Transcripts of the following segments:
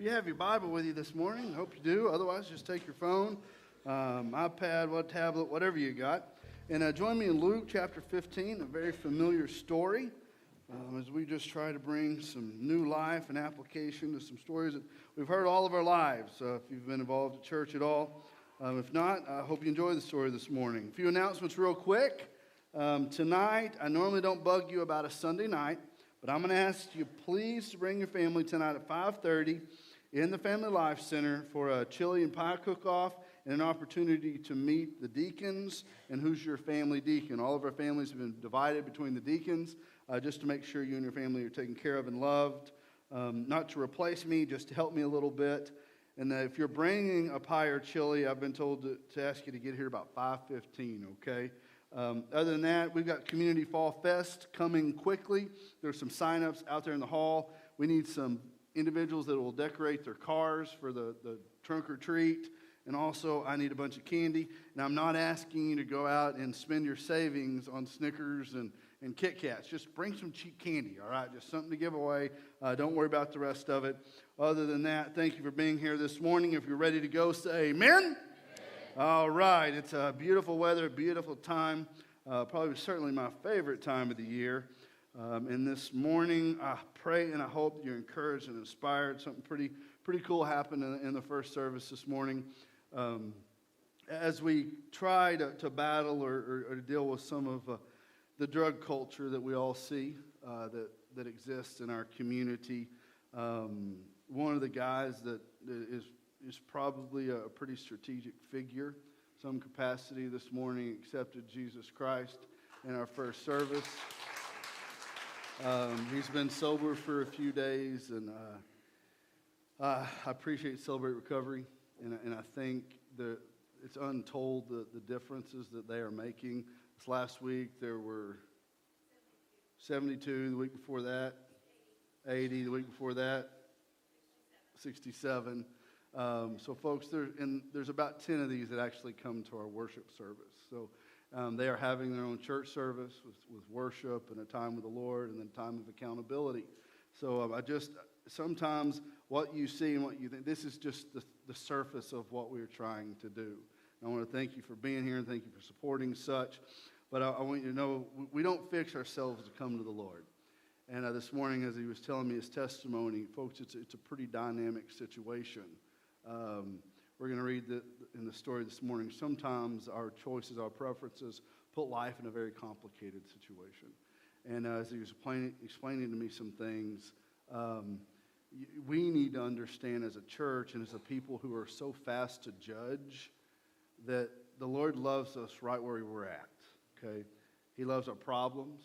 If you have your Bible with you this morning, I hope you do. Otherwise, just take your phone, iPad, tablet, whatever you got. And join me in Luke chapter 15, a very familiar story, as we just try to bring some new life and application to some stories that we've heard all of our lives, if you've been involved at church at all. If not, I hope you enjoy the story this morning. A few announcements real quick. Tonight, I normally don't bug you about a Sunday night, but I'm going to ask you please to bring your family tonight at 5:30 in the Family Life Center for a chili and pie cook-off and an opportunity to meet the deacons and who's your family deacon. All of our families have been divided between the deacons just to make sure you and your family are taken care of and loved. Not to replace me, just to help me a little bit. And if you're bringing a pie or chili, I've been told to ask you to get here about 5:15, okay? Other than that, we've got Community Fall Fest coming quickly. There's some sign-ups out there in the hall. We need some individuals that will decorate their cars for the trunk or treat. And also, I need a bunch of candy. And I'm not asking you to go out and spend your savings on Snickers and Kit Kats. Just bring some cheap candy, all right? Just something to give away. Don't worry about the rest of it. Other than that, thank you for being here this morning. If you're ready to go, say amen. Amen. All right. It's beautiful weather, beautiful time. Probably certainly my favorite time of the year. And this morning, I pray and I hope that you're encouraged and inspired. Something pretty cool happened in the first service this morning. As we try to battle or to deal with some of the drug culture that we all see that exists in our community, one of the guys that is probably a pretty strategic figure, some capacity this morning, accepted Jesus Christ in our first service. He's been sober for a few days, and I appreciate Celebrate Recovery, and I think that it's untold the differences that they are making. This last week there were 72, the week before that 80, the week before that 67. So folks, there's about 10 of these that actually come to our worship service. So they are having their own church service with worship and a time with the Lord and then time of accountability. So sometimes what you see and what you think, this is just the surface of what we're trying to do. And I want to thank you for being here and thank you for supporting such. But I want you to know we don't fix ourselves to come to the Lord. And this morning as he was telling me his testimony, folks, it's a pretty dynamic situation. We're going to read in the story this morning. Sometimes our choices, our preferences, put life in a very complicated situation. And as he was explaining to me some things, we need to understand as a church and as a people who are so fast to judge that the Lord loves us right where we're at. Okay, He loves our problems,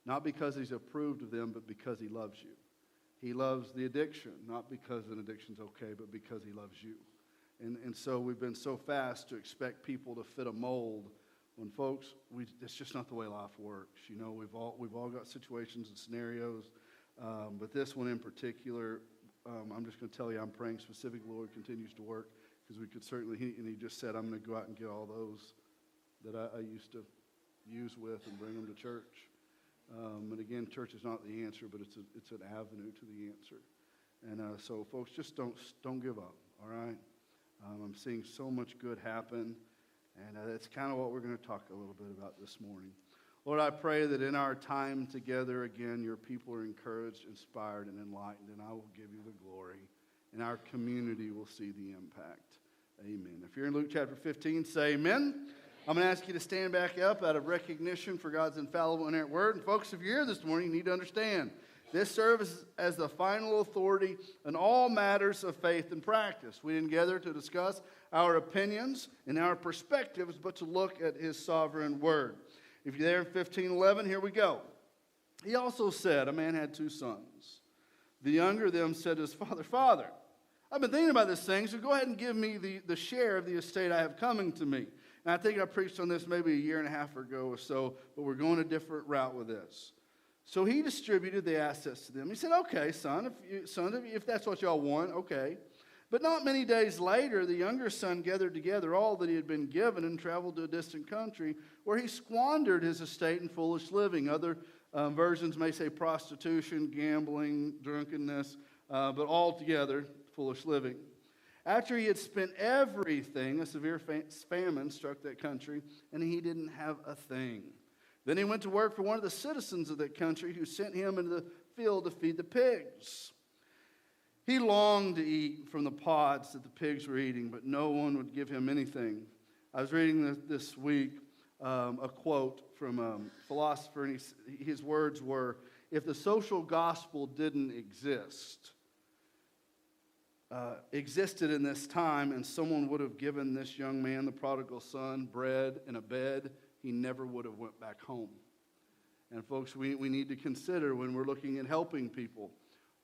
not because He's approved of them, but because He loves you. He loves the addiction, not because an addiction's okay, but because He loves you. And so we've been so fast to expect people to fit a mold when, folks, it's just not the way life works. You know, we've all got situations and scenarios, but this one in particular, I'm just going to tell you, I'm praying specifically the Lord continues to work, because we could certainly, and He just said, I'm going to go out and get all those that I used to use with and bring them to church. And again, church is not the answer, but it's an avenue to the answer. And so, folks, just don't give up, all right? I'm seeing so much good happen, and that's kind of what we're going to talk a little bit about this morning. Lord, I pray that in our time together, again, your people are encouraged, inspired, and enlightened, and I will give you the glory, and our community will see the impact. Amen. If you're in Luke chapter 15, say amen. I'm going to ask you to stand back up out of recognition for God's infallible inerrant word. And folks, if you're here this morning, you need to understand this serves as the final authority in all matters of faith and practice. We didn't gather to discuss our opinions and our perspectives, but to look at His sovereign word. If you're there in 15:11, here we go. He also said, a man had 2 sons. The younger of them said to his father, Father, I've been thinking about this thing, so go ahead and give me the share of the estate I have coming to me. And I think I preached on this maybe a year and a half ago or so, but we're going a different route with this. So he distributed the assets to them. He said, okay, son, if that's what y'all want, okay. But not many days later, the younger son gathered together all that he had been given and traveled to a distant country where he squandered his estate in foolish living. Other versions may say prostitution, gambling, drunkenness. but altogether foolish living. After he had spent everything, a severe famine struck that country, and he didn't have a thing. Then he went to work for one of the citizens of that country, who sent him into the field to feed the pigs. He longed to eat from the pods that the pigs were eating, but no one would give him anything. I was reading this week a quote from a philosopher, and his words were, if the social gospel didn't existed in this time, and someone would have given this young man, the prodigal son, bread and a bed, he never would have went back home. And folks, we need to consider when we're looking at helping people,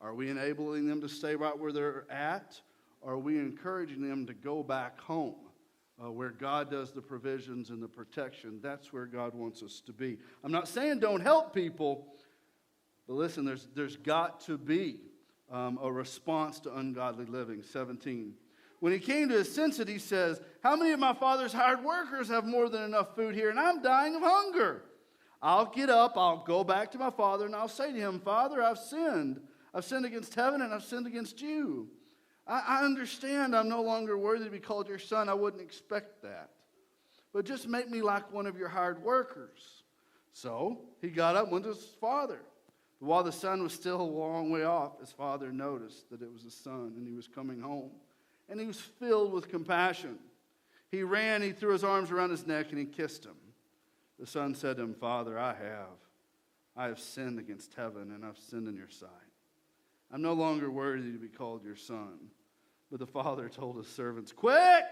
are we enabling them to stay right where they're at? Or are we encouraging them to go back home where God does the provisions and the protection? That's where God wants us to be. I'm not saying don't help people, but listen, there's got to be a response to ungodly living. 17. When he came to his senses, he says, how many of my father's hired workers have more than enough food here, and I'm dying of hunger? I'll get up, I'll go back to my father, and I'll say to him, Father, I've sinned. I've sinned against heaven, and I've sinned against you. I understand I'm no longer worthy to be called your son. I wouldn't expect that. But just make me like one of your hired workers. So he got up and went to his father. But while the son was still a long way off, his father noticed that it was his son, and he was coming home. And he was filled with compassion. He ran, he threw his arms around his neck, and he kissed him. The son said to him, Father, I have sinned against heaven, and I've sinned in your sight. I'm no longer worthy to be called your son. But the father told his servants, quick,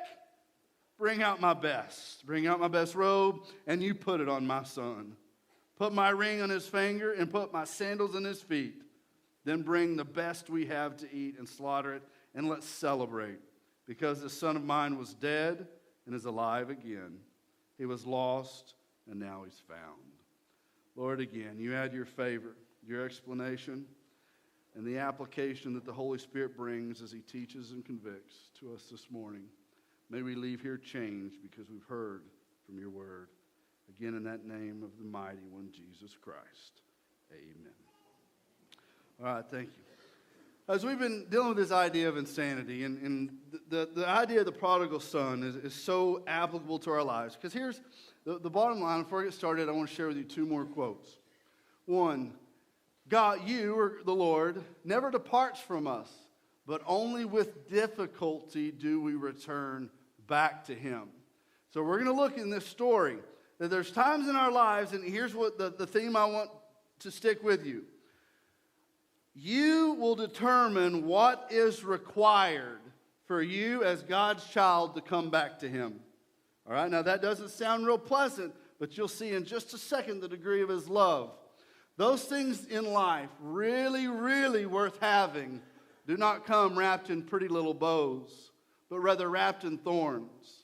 bring out my best robe, and you put it on my son. Put my ring on his finger, and put my sandals in his feet. Then bring the best we have to eat and slaughter it, and let's celebrate. Because this son of mine was dead and is alive again. He was lost, and now he's found. Lord, again, you add your favor, your explanation, and the application that the Holy Spirit brings as he teaches and convicts to us this morning. May we leave here changed because we've heard from your word. Again, in that name of the mighty one, Jesus Christ. Amen. All right, thank you. As we've been dealing with this idea of insanity, and the idea of the prodigal son is so applicable to our lives. Because here's the bottom line. Before I get started, I want to share with you two more quotes. One, God, you, or the Lord, never departs from us, but only with difficulty do we return back to him. So we're going to look in this story that there's times in our lives, and here's what the theme I want to stick with you. You will determine what is required for you as God's child to come back to him. All right, now that doesn't sound real pleasant, but you'll see in just a second the degree of his love. Those things in life, really, really worth having, do not come wrapped in pretty little bows, but rather wrapped in thorns.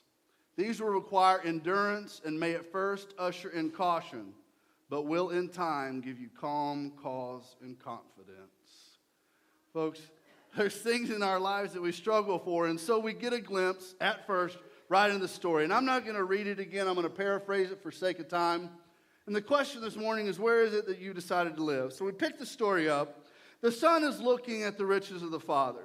These will require endurance and may at first usher in caution, but will in time give you calm, cause, and confidence. Folks, there's things in our lives that we struggle for, and so we get a glimpse at first right in the story. And I'm not going to read it again. I'm going to paraphrase it for sake of time. And the question this morning is, where is it that you decided to live? So we picked the story up. The son is looking at the riches of the father,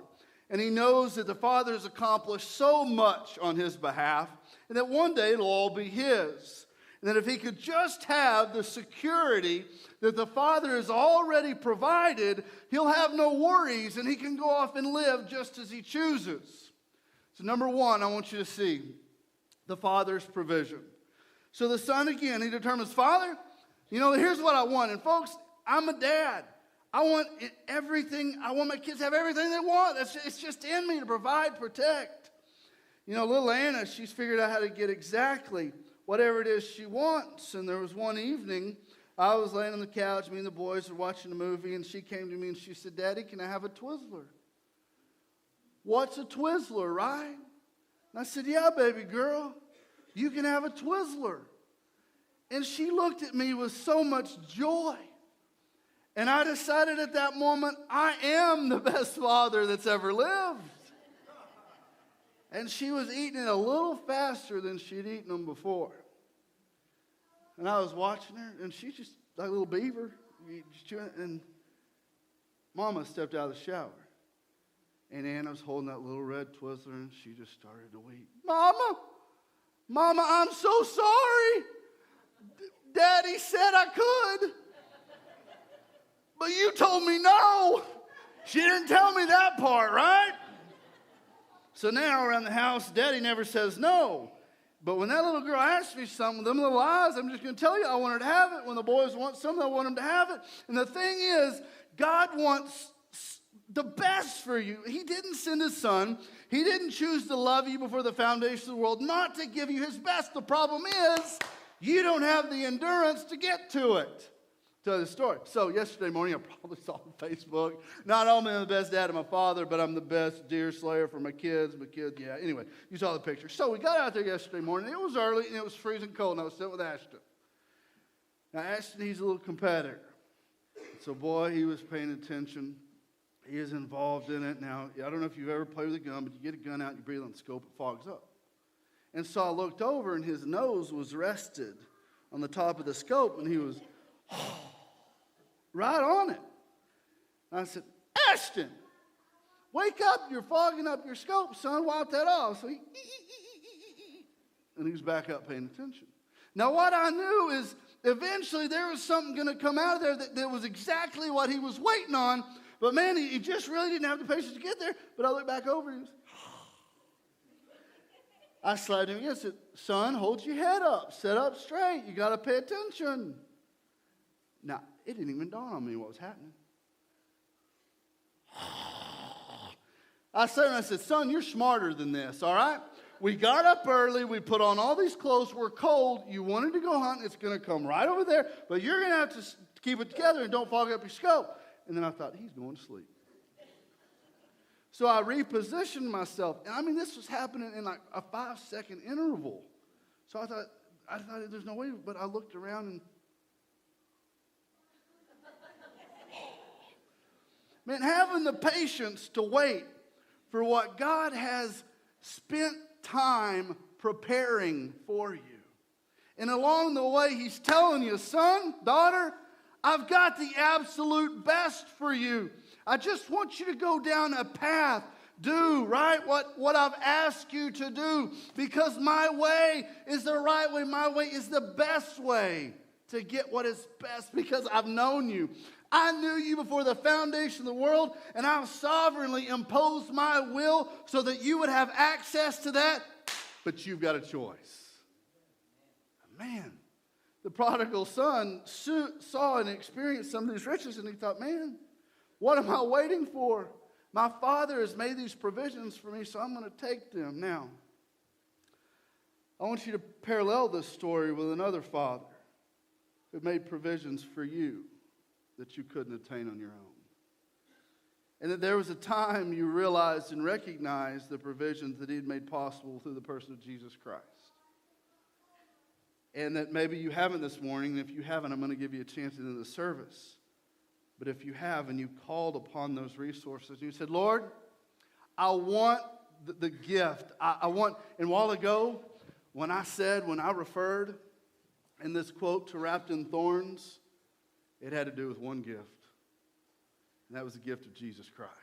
and he knows that the father has accomplished so much on his behalf, and that one day it'll all be his. And that if he could just have the security that the Father has already provided, he'll have no worries and he can go off and live just as he chooses. So number one, I want you to see the Father's provision. So the son again, he determines, Father, here's what I want. And folks, I'm a dad. I want everything. I want my kids to have everything they want. It's just in me to provide, protect. Little Anna, she's figured out how to get exactly whatever it is she wants. And there was one evening, I was laying on the couch, me and the boys were watching a movie, and she came to me and she said, Daddy, can I have a Twizzler? What's a Twizzler, right? And I said, yeah, baby girl, you can have a Twizzler. And she looked at me with so much joy. And I decided at that moment, I am the best father that's ever lived. And she was eating it a little faster than she'd eaten them before. And I was watching her, and she's just like a little beaver. And Mama stepped out of the shower. And Anna was holding that little red Twizzler, and she just started to weep. Mama, I'm so sorry. Daddy said I could. But you told me no. She didn't tell me that part, right? So now around the house, Daddy never says no. But when that little girl asks me something, them little eyes, I'm just going to tell you, I want her to have it. When the boys want something, I want them to have it. And the thing is, God wants the best for you. He didn't send his son. He didn't choose to love you before the foundation of the world, not to give you his best. The problem is, you don't have the endurance to get to it. Tell you the story. So yesterday morning, I probably saw on Facebook, not only am I the best dad of my father, but I'm the best deer slayer for my kids. Yeah, anyway, you saw the picture. So we got out there yesterday morning. It was early, and it was freezing cold, and I was sitting with Ashton. Now, Ashton, he's a little competitor. So, boy, he was paying attention. He is involved in it. Now, I don't know if you've ever played with a gun, but you get a gun out, you breathe on the scope, it fogs up. And so I looked over, and his nose was rested on the top of the scope, and he was right on it. And I said, Ashton, wake up. You're fogging up your scope, son. Wipe that off. So and he was back up paying attention. Now, what I knew is eventually there was something going to come out of there that was exactly what he was waiting on. But, man, he just really didn't have the patience to get there. But I looked back over and he was, I slapped him again and said, son, hold your head up. Sit up straight. You got to pay attention. Now, it didn't even dawn on me what was happening. I said, son, you're smarter than this, all right? We got up early. We put on all these clothes. We're cold. You wanted to go hunting. It's going to come right over there. But you're going to have to keep it together and don't fog up your scope. And then I thought, he's going to sleep. So I repositioned myself. And I mean, this was happening in like a 5-second interval. So I thought there's no way. But I looked around and, man, having the patience to wait for what God has spent time preparing for you. And along the way, he's telling you, son, daughter, I've got the absolute best for you. I just want you to go down a path. Do, right, what I've asked you to do. Because my way is the right way. My way is the best way to get what is best because I've known you. I knew you before the foundation of the world, and I've sovereignly imposed my will so that you would have access to that, but you've got a choice. Man, the prodigal son saw and experienced some of these riches, and he thought, man, what am I waiting for? My father has made these provisions for me, so I'm going to take them. Now, I want you to parallel this story with another father who made provisions for you that you couldn't attain on your own. And that there was a time you realized and recognized the provisions that he had made possible through the person of Jesus Christ. And that maybe you haven't this morning, and if you haven't, I'm going to give you a chance into the service. But if you have and you called upon those resources, and you said, Lord, I want the gift. I want, and a while ago, when I referred in this quote to Wrapped in Thorns, it had to do with one gift. And that was the gift of Jesus Christ.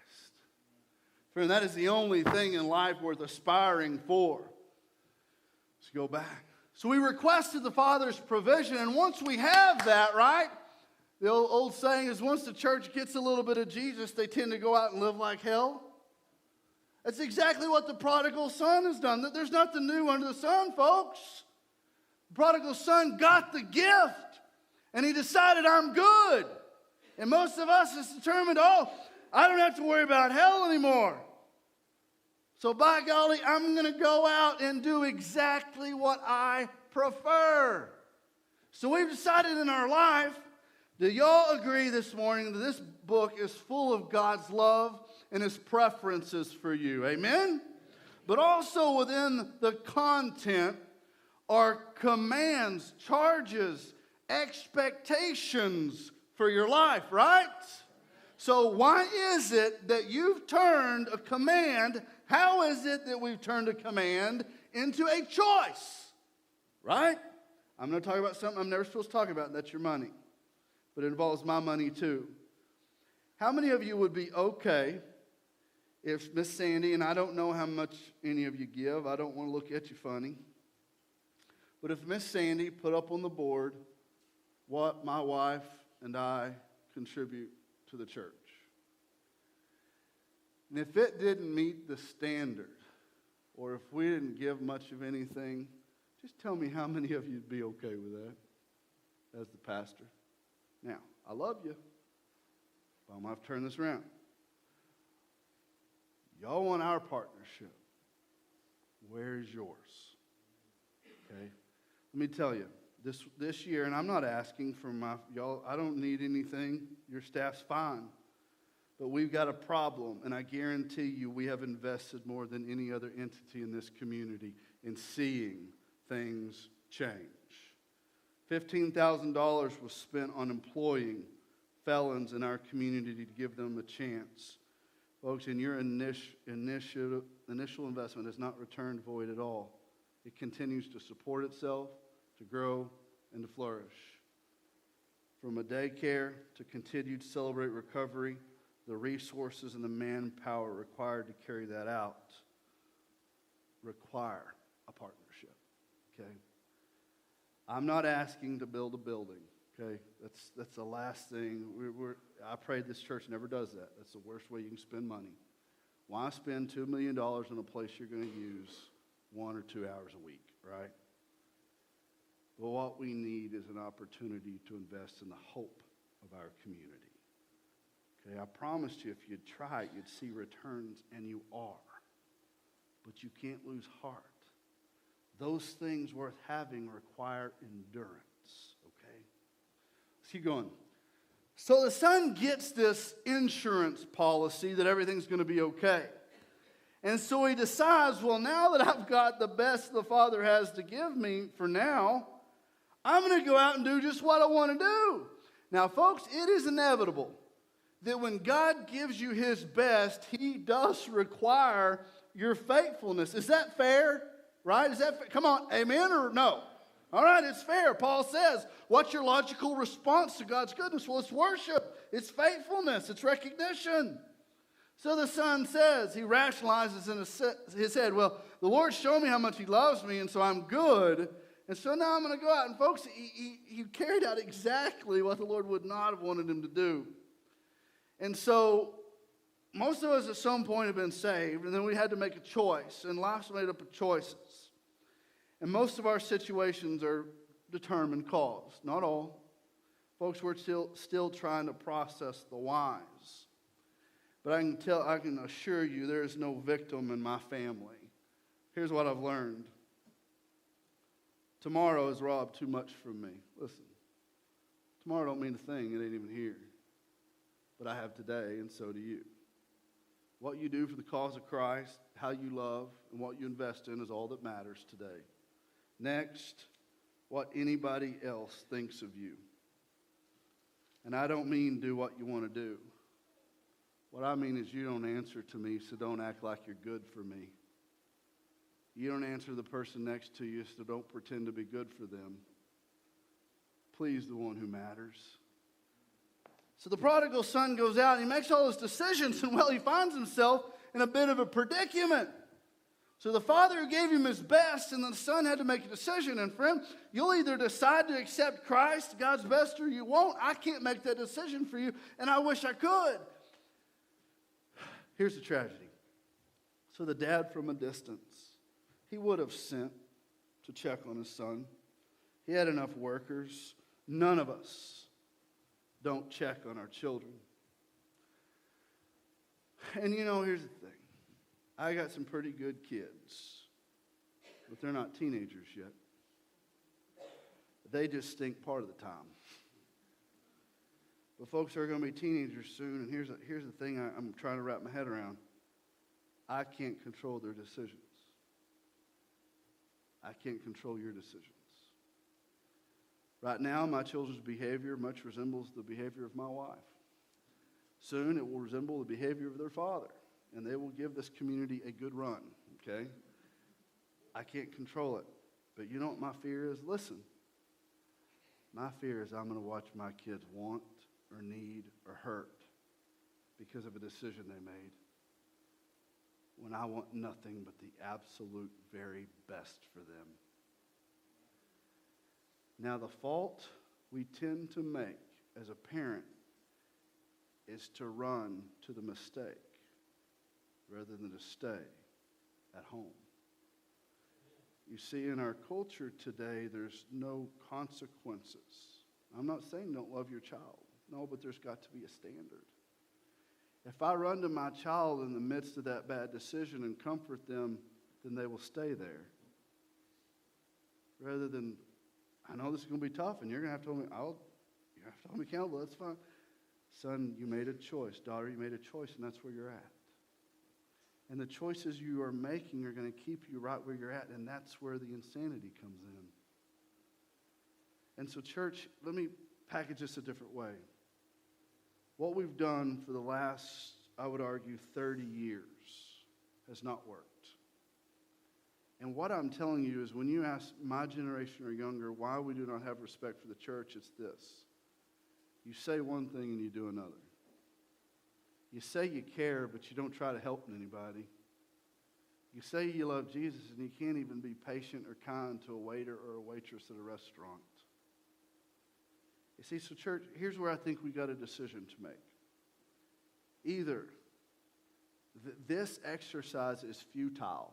Friend, that is the only thing in life worth aspiring for. Let's go back. So we requested the Father's provision, and once we have that, right? The old saying is once the church gets a little bit of Jesus, they tend to go out and live like hell. That's exactly what the prodigal son has done. There's nothing new under the sun, folks. The prodigal son got the gift, and he decided, I'm good. And most of us is determined, I don't have to worry about hell anymore. So by golly, I'm going to go out and do exactly what I prefer. So we've decided in our life, do y'all agree this morning that this book is full of God's love and his preferences for you? Amen? But also within the content are commands, charges, expectations for your life, right? So why is it that you've turned a command, how is it that we've turned a command into a choice? Right? I'm going to talk about something I'm never supposed to talk about, and that's your money. But it involves my money too. How many of you would be okay if Miss Sandy, and I don't know how much any of you give, I don't want to look at you funny, but if Miss Sandy put up on the board what my wife and I contribute to the church, and if it didn't meet the standard, or if we didn't give much of anything, just tell me how many of you would be okay with that as the pastor. Now, I love you, but I'm going to have to turn this around. Y'all want our partnership. Where's yours? Okay? Let me tell you, this year, and I'm not asking for y'all, I don't need anything. Your staff's fine. But we've got a problem, and I guarantee you we have invested more than any other entity in this community in seeing things change. $15,000 was spent on employing felons in our community to give them a chance. Folks, and your initial investment has not returned void at all. It continues to support itself, to grow, and to flourish. From a daycare to continued Celebrate Recovery, the resources and the manpower required to carry that out require a partnership, okay? I'm not asking to build a building, okay? That's the last thing. I pray this church never does that. That's the worst way you can spend money. Why spend $2 million on a place you're going to use 1 or 2 hours a week, right? But what we need is an opportunity to invest in the hope of our community. Okay, I promised you if you'd try it, you'd see returns, and you are. But you can't lose heart. Those things worth having require endurance, okay? Let's keep going. So the son gets this insurance policy that everything's going to be okay. And so he decides, well, now that I've got the best the Father has to give me for now, I'm going to go out and do just what I want to do. Now, folks, it is inevitable that when God gives you his best, he does require your faithfulness. Is that fair? Right? Is that fair? Come on, amen or no? All right, it's fair. Paul says, what's your logical response to God's goodness? Well, it's worship. It's faithfulness. It's recognition. So the son says, he rationalizes in his head, well, the Lord showed me how much he loves me, and so I'm good. And so now I'm going to go out. And folks, he carried out exactly what the Lord would not have wanted him to do. And so most of us at some point have been saved, and then we had to make a choice, and life's made up of choices. And most of our situations are determined cause. Not all. Folks, we're still trying to process the whys. But I can assure you there is no victim in my family. Here's what I've learned. Tomorrow has robbed too much from me. Listen, tomorrow don't mean a thing. It ain't even here. But I have today, and so do you. What you do for the cause of Christ, how you love, and what you invest in is all that matters today. Next, what anybody else thinks of you. And I don't mean do what you want to do. What I mean is you don't answer to me, so don't act like you're good for me. You don't answer the person next to you, so don't pretend to be good for them. Please the one who matters. So the prodigal son goes out and he makes all his decisions, and well, he finds himself in a bit of a predicament. So the father who gave him his best, and the son had to make a decision. And friend, you'll either decide to accept Christ, God's best, or you won't. I can't make that decision for you, and I wish I could. Here's the tragedy. So the dad from a distance, he would have sent to check on his son. He had enough workers. None of us don't check on our children. And you know, here's the thing. I got some pretty good kids, but they're not teenagers yet. They just stink part of the time. But folks are going to be teenagers soon, and here's the thing I'm trying to wrap my head around. I can't control their decisions. I can't control your decisions. Right now, my children's behavior much resembles the behavior of my wife. Soon, it will resemble the behavior of their father, and they will give this community a good run, okay? I can't control it. But you know what my fear is? Listen. My fear is I'm going to watch my kids want or need or hurt because of a decision they made. when I want nothing but the absolute very best for them. Now, the fault we tend to make as a parent is to run to the mistake rather than to stay at home. You see, in our culture today, there's no consequences. I'm not saying don't love your child. No, but there's got to be a standard. If I run to my child in the midst of that bad decision and comfort them, then they will stay there. Rather than, I know this is going to be tough, and you're going to have to hold me, you have to hold me accountable, that's fine. Son, you made a choice. Daughter, you made a choice, and that's where you're at. And the choices you are making are going to keep you right where you're at, and that's where the insanity comes in. And so, church, let me package this a different way. What we've done for the last, I would argue, 30 years has not worked. And what I'm telling you is when you ask my generation or younger why we do not have respect for the church, it's this. You say one thing and you do another. You say you care, but you don't try to help anybody. You say you love Jesus, and you can't even be patient or kind to a waiter or a waitress at a restaurant. You see, so church, here's where I think we got a decision to make. Either this exercise is futile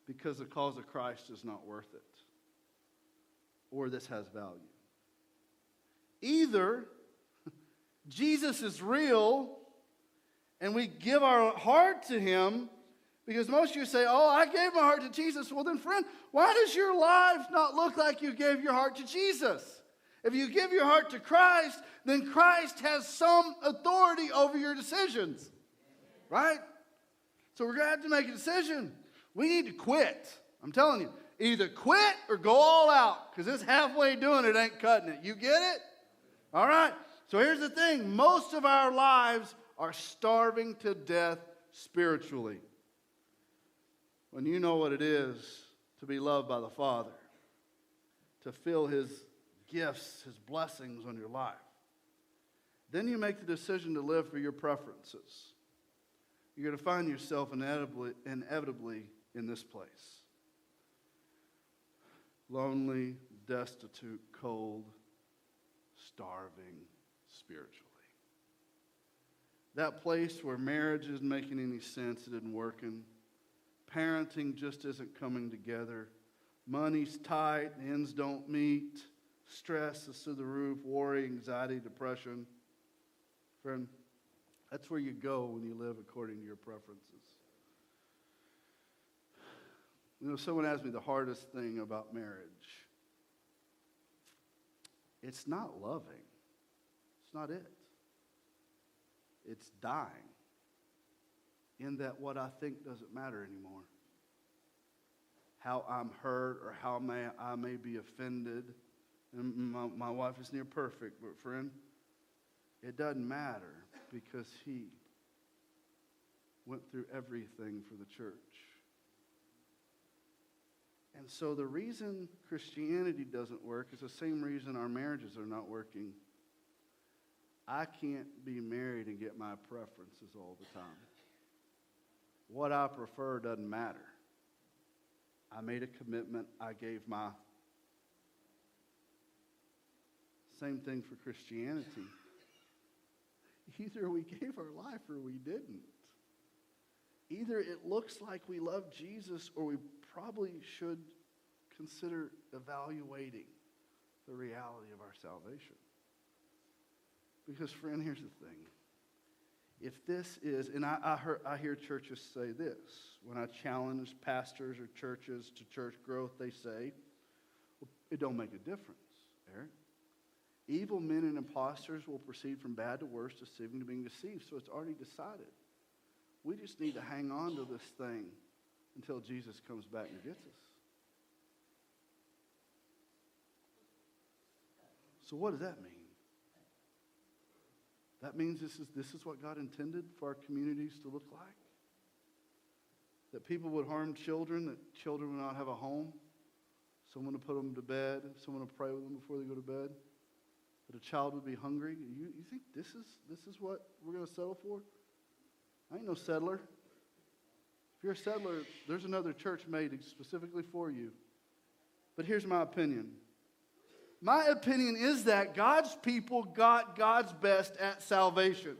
because the cause of Christ is not worth it, or this has value. Either Jesus is real and we give our heart to him, because most of you say, oh, I gave my heart to Jesus. Well then, friend, why does your life not look like you gave your heart to Jesus? If you give your heart to Christ, then Christ has some authority over your decisions. Right? So we're going to have to make a decision. We need to quit. I'm telling you. Either quit or go all out. Because this halfway doing it ain't cutting it. You get it? All right. So here's the thing. Most of our lives are starving to death spiritually. When you know what it is to be loved by the Father, to feel his gifts, his blessings on your life, then you make the decision to live for your preferences. You're going to find yourself inevitably in this place. Lonely, destitute, cold, starving spiritually. That place where marriage isn't making any sense, it isn't working. Parenting just isn't coming together. Money's tight, ends don't meet. Stress is through the roof, worry, anxiety, depression. Friend, that's where you go when you live according to your preferences. You know, someone asked me the hardest thing about marriage. It's not loving. It's not it. It's dying. In that what I think doesn't matter anymore. How I'm hurt or how I may be offended. And my wife is near perfect, but friend, it doesn't matter because he went through everything for the church. And so the reason Christianity doesn't work is the same reason our marriages are not working. I can't be married and get my preferences all the time. What I prefer doesn't matter. I made a commitment. I gave my... Same thing for Christianity. Either we gave our life or we didn't. Either it looks like we love Jesus or we probably should consider evaluating the reality of our salvation. Because, friend, here's the thing. If this is, and I hear churches say this, when I challenge pastors or churches to church growth, they say, well, it don't make a difference, Eric. Evil men and imposters will proceed from bad to worse, deceiving to being deceived. So it's already decided. We just need to hang on to this thing until Jesus comes back and gets us. So what does that mean? That means this is what God intended for our communities to look like? That people would harm children, that children would not have a home, someone to put them to bed, someone to pray with them before they go to bed, that a child would be hungry. You think this is what we're going to settle for? I ain't no settler. If you're a settler, there's another church made specifically for you. But here's my opinion. My opinion is that God's people got God's best at salvation.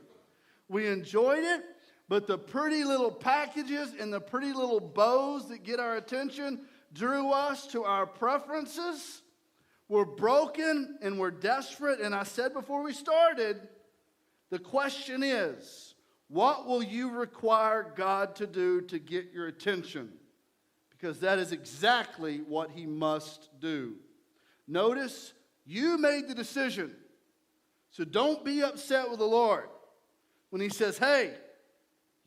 We enjoyed it, but the pretty little packages and the pretty little bows that get our attention drew us to our preferences. We're broken and we're desperate. And I said before we started, the question is, what will you require God to do to get your attention? Because that is exactly what he must do. Notice, you made the decision. So don't be upset with the Lord when he says, hey,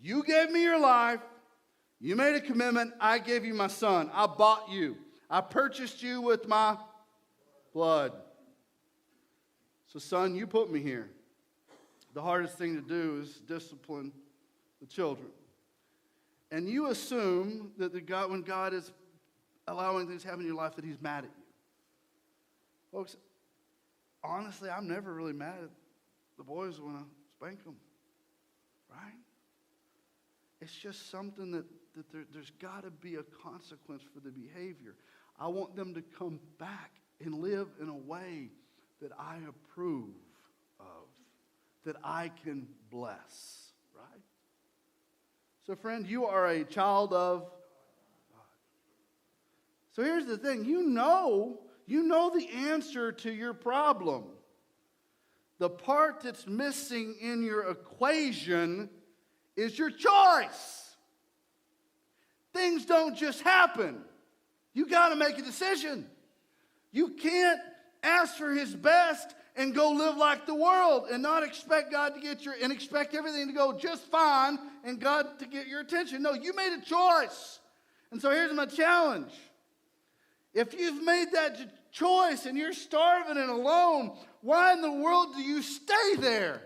you gave me your life. You made a commitment. I gave you my son. I bought you. I purchased you with my blood. So son, you put me here. The hardest thing to do is discipline the children. And you assume that when God is allowing things to happen in your life, that he's mad at you. Folks, honestly, I'm never really mad at the boys when I spank them. Right? It's just something that there's got to be a consequence for the behavior. I want them to come back and live in a way that I approve of, that I can bless, right? So friend, you are a child of God. So here's the thing, you know the answer to your problem. The part that's missing in your equation is your choice. Things don't just happen. You got to make a decision. You can't ask for his best and go live like the world and not expect God to and expect everything to go just fine and God to get your attention. No, you made a choice. And so here's my challenge. If you've made that choice and you're starving and alone, why in the world do you stay there?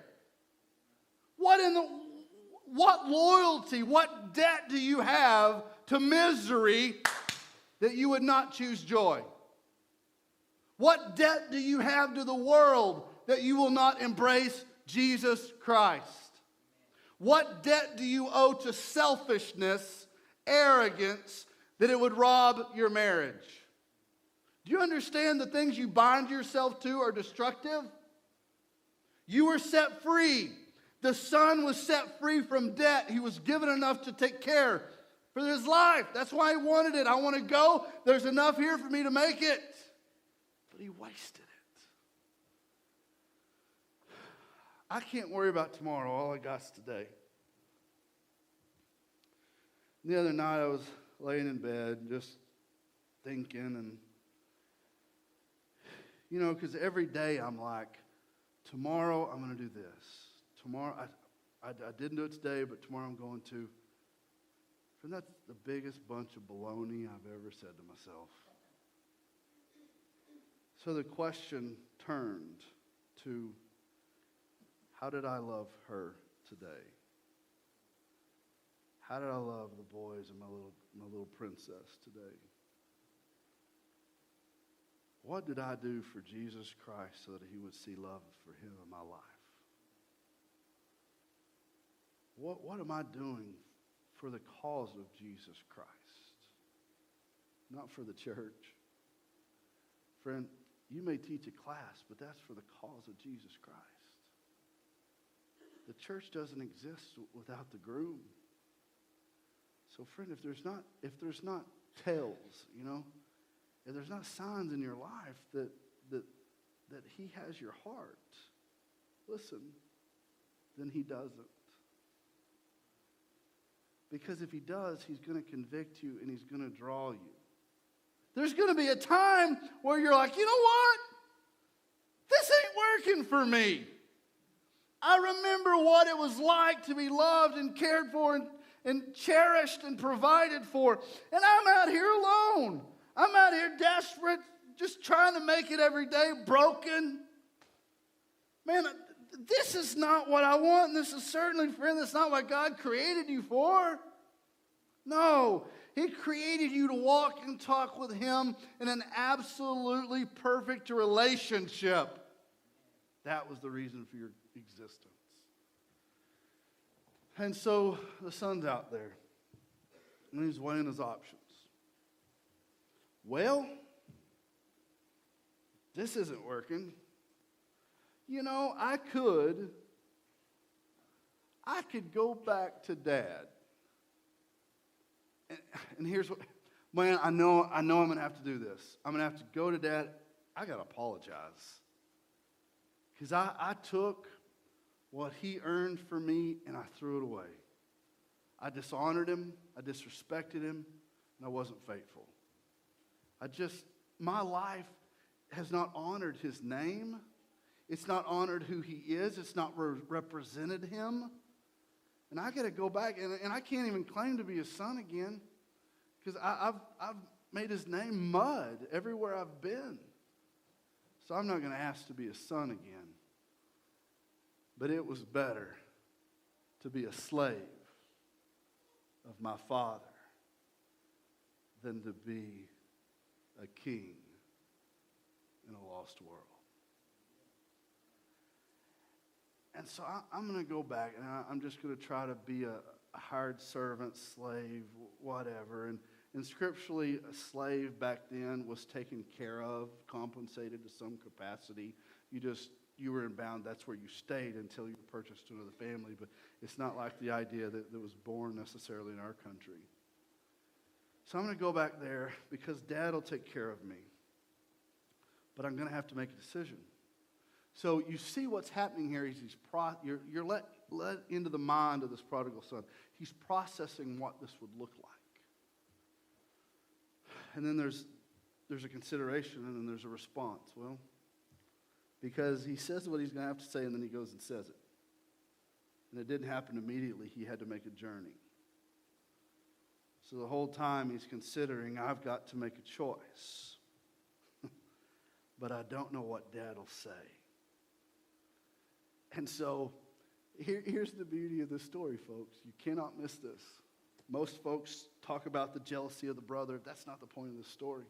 What loyalty, what debt do you have to misery that you would not choose joy? What debt do you have to the world that you will not embrace Jesus Christ? What debt do you owe to selfishness, arrogance, that it would rob your marriage? Do you understand the things you bind yourself to are destructive? You were set free. The son was set free from debt. He was given enough to take care for his life. That's why he wanted it. I want to go. There's enough here for me to make it. But he wasted it. I can't worry about tomorrow. All I got's today. The other night I was laying in bed just thinking and because every day I'm like, tomorrow I'm going to do this. Tomorrow, I didn't do it today, but tomorrow I'm going to. And that's the biggest bunch of baloney I've ever said to myself. So the question turned to, how did I love her today? How did I love the boys and my little princess today? What did I do for Jesus Christ so that he would see love for him in my life? What am I doing for the cause of Jesus Christ? Not for the church. Friend, you may teach a class, but that's for the cause of Jesus Christ. The church doesn't exist without the groom. So friend, if there's not tails, if there's not signs in your life that he has your heart, listen, then he doesn't. Because if he does, he's going to convict you and he's going to draw you. There's going to be a time where you're like, you know what? This ain't working for me. I remember what it was like to be loved and cared for and cherished and provided for. And I'm out here alone. I'm out here desperate, just trying to make it every day, broken. Man, this is not what I want. And this is certainly, friend, that's not what God created you for. No, he created you to walk and talk with him in an absolutely perfect relationship. That was the reason for your existence. And so the son's out there. and he's weighing his options. Well, this isn't working. You know, I could go back to Dad. And here's what, man, I know I'm going to have to do this. I'm going to have to go to Dad. I got to apologize. Because I took what he earned for me and I threw it away. I dishonored him, I disrespected him, and I wasn't faithful. My life has not honored his name. It's not honored who he is. It's not represented him. And I got to go back, and I can't even claim to be his son again because I've made his name mud everywhere I've been. So I'm not going to ask to be a son again. But it was better to be a slave of my father than to be a king in a lost world. And so I'm going to go back, and I'm just going to try to be a hired servant, slave, whatever. And scripturally, a slave back then was taken care of, compensated to some capacity. You were in bound, that's where you stayed until you were purchased to another family. But it's not like the idea that was born necessarily in our country. So I'm going to go back there because Dad will take care of me. But I'm going to have to make a decision. So you see what's happening here is you're let into the mind of this prodigal son. He's processing what this would look like. And then there's a consideration and then there's a response. Well, because he says what he's going to have to say and then he goes and says it. And it didn't happen immediately. He had to make a journey. So the whole time he's considering, I've got to make a choice. But I don't know what Dad will say. And so here's the beauty of this story, folks. You cannot miss this. Most folks talk about the jealousy of the brother. That's not the point of this story.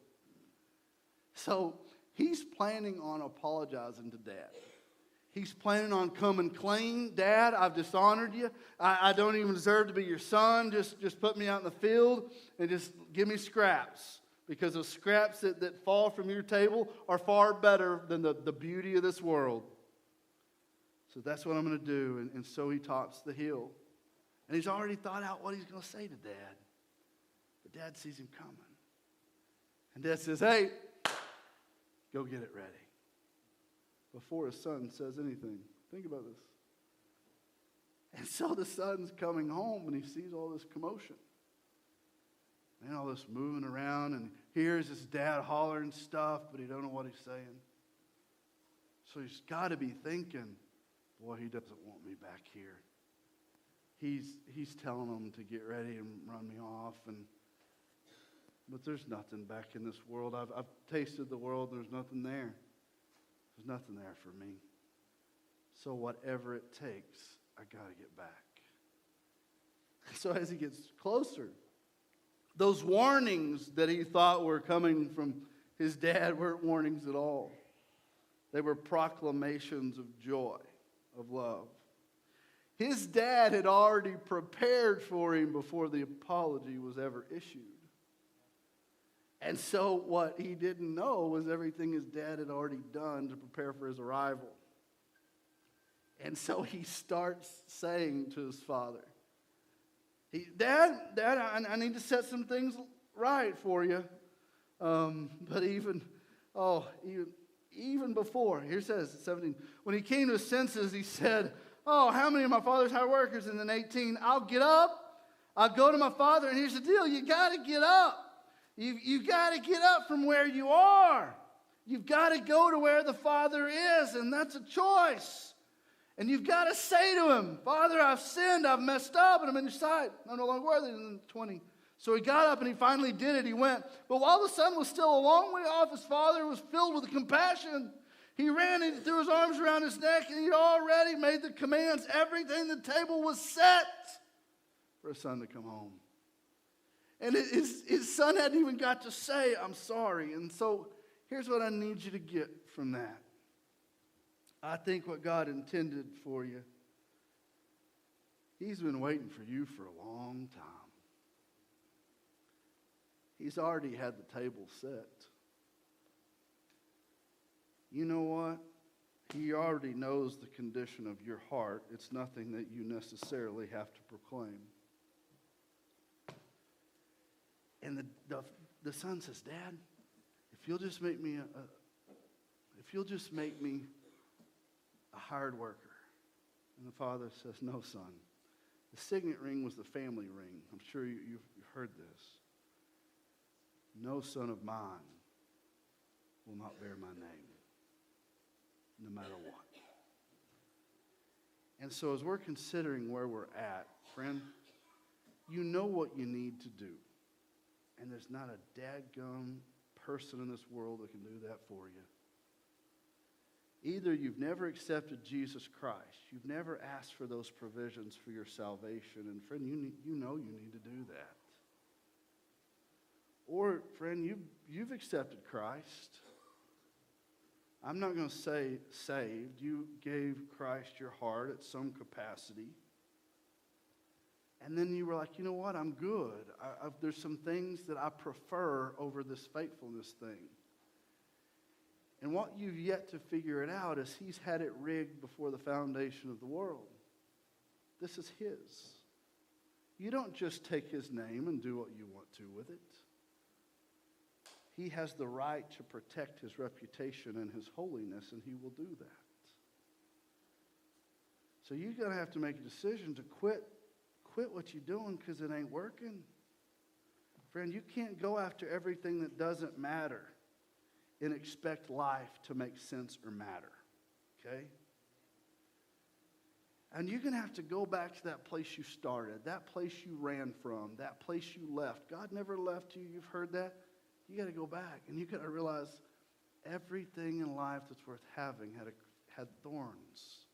So he's planning on apologizing to Dad. He's planning on coming clean. Dad, I've dishonored you. I don't even deserve to be your son. Just put me out in the field and just give me scraps. Because the scraps that fall from your table are far better than the beauty of this world. So that's what I'm going to do. And so he tops the hill. And he's already thought out what he's going to say to Dad. But Dad sees him coming. And Dad says, hey, go get it ready. Before his son says anything. Think about this. And so the son's coming home and he sees all this commotion. And all this moving around, and he hears his dad hollering stuff, but he don't know what he's saying. So he's got to be thinking, boy, he doesn't want me back here. He's telling them to get ready and run me off, but there's nothing back in this world. I've tasted the world, and there's nothing there. There's nothing there for me. So whatever it takes, I got to get back. So as he gets closer, those warnings that he thought were coming from his dad weren't warnings at all. They were proclamations of joy, of love. His dad had already prepared for him before the apology was ever issued. And so what he didn't know was everything his dad had already done to prepare for his arrival. And so he starts saying to his father, Dad, I need to set some things right for you. But even before, here it says, 17, when he came to his senses, he said, how many of my father's hired workers? And then 18, I'll get up, I'll go to my father, and here's the deal, you got to get up. You got to get up from where you are. You've got to go to where the Father is, and that's a choice. And you've got to say to him, Father, I've sinned, I've messed up, and I'm in your sight. I'm no longer worthy. And 20. So he got up and he finally did it. He went. But while the son was still a long way off, his father was filled with compassion. He ran and threw his arms around his neck, and he'd already made the commands. Everything, the table was set for his son to come home. And his son hadn't even got to say, I'm sorry. And so here's what I need you to get from that. I think what God intended for you, He's been waiting for you for a long time. He's already had the table set. You know what? He already knows the condition of your heart. It's nothing that you necessarily have to proclaim. And the son says, Dad, if you'll just make me a hired worker. And the father says, no, son. The signet ring was the family ring. I'm sure you've heard this. No son of mine will not bear my name, no matter what. And so as we're considering where we're at, friend, you know what you need to do. And there's not a dadgum person in this world that can do that for you. Either you've never accepted Jesus Christ, you've never asked for those provisions for your salvation, and friend, you know you need to do that. Or, friend, you've accepted Christ. I'm not going to say saved. You gave Christ your heart at some capacity. And then you were like, you know what, I'm good. There's some things that I prefer over this faithfulness thing. And what you've yet to figure it out is he's had it rigged before the foundation of the world. This is his. You don't just take his name and do what you want to with it. He has the right to protect his reputation and his holiness, and he will do that. So you're going to have to make a decision to quit what you're doing because it ain't working. Friend, you can't go after everything that doesn't matter and expect life to make sense or matter. Okay? And you're going to have to go back to that place you started, that place you ran from, that place you left. God never left you. You've heard that. You got to go back, and you got to realize everything in life that's worth having had thorns.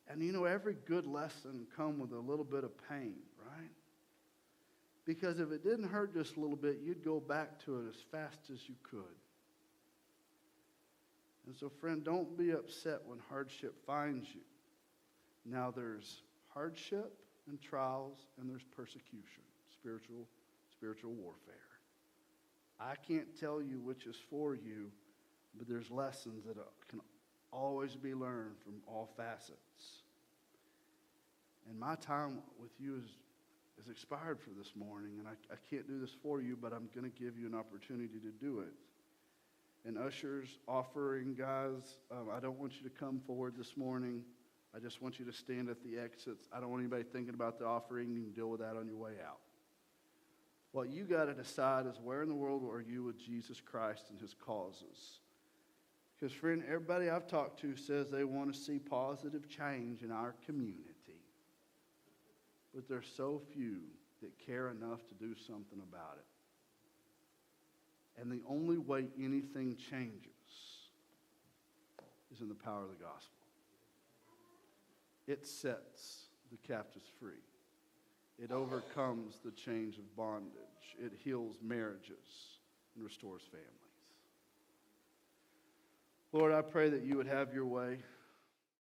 And you know, every good lesson comes with a little bit of pain, right? Because if it didn't hurt just a little bit, you'd go back to it as fast as you could. And so, friend, don't be upset when hardship finds you. Now, there's hardship and trials, and there's persecution, spiritual warfare. I can't tell you which is for you, but there's lessons that can always be learned from all facets. And my time with you is expired for this morning, and I can't do this for you, but I'm going to give you an opportunity to do it. And ushers, offering guys, I don't want you to come forward this morning. I just want you to stand at the exits. I don't want anybody thinking about the offering. You can deal with that on your way out. What you got to decide is, where in the world are you with Jesus Christ and his causes? Because, friend, everybody I've talked to says they want to see positive change in our community. But there's so few that care enough to do something about it. And the only way anything changes is in the power of the gospel. It sets the captives free. It overcomes the chains of bondage. It heals marriages and restores families. Lord, I pray that you would have your way.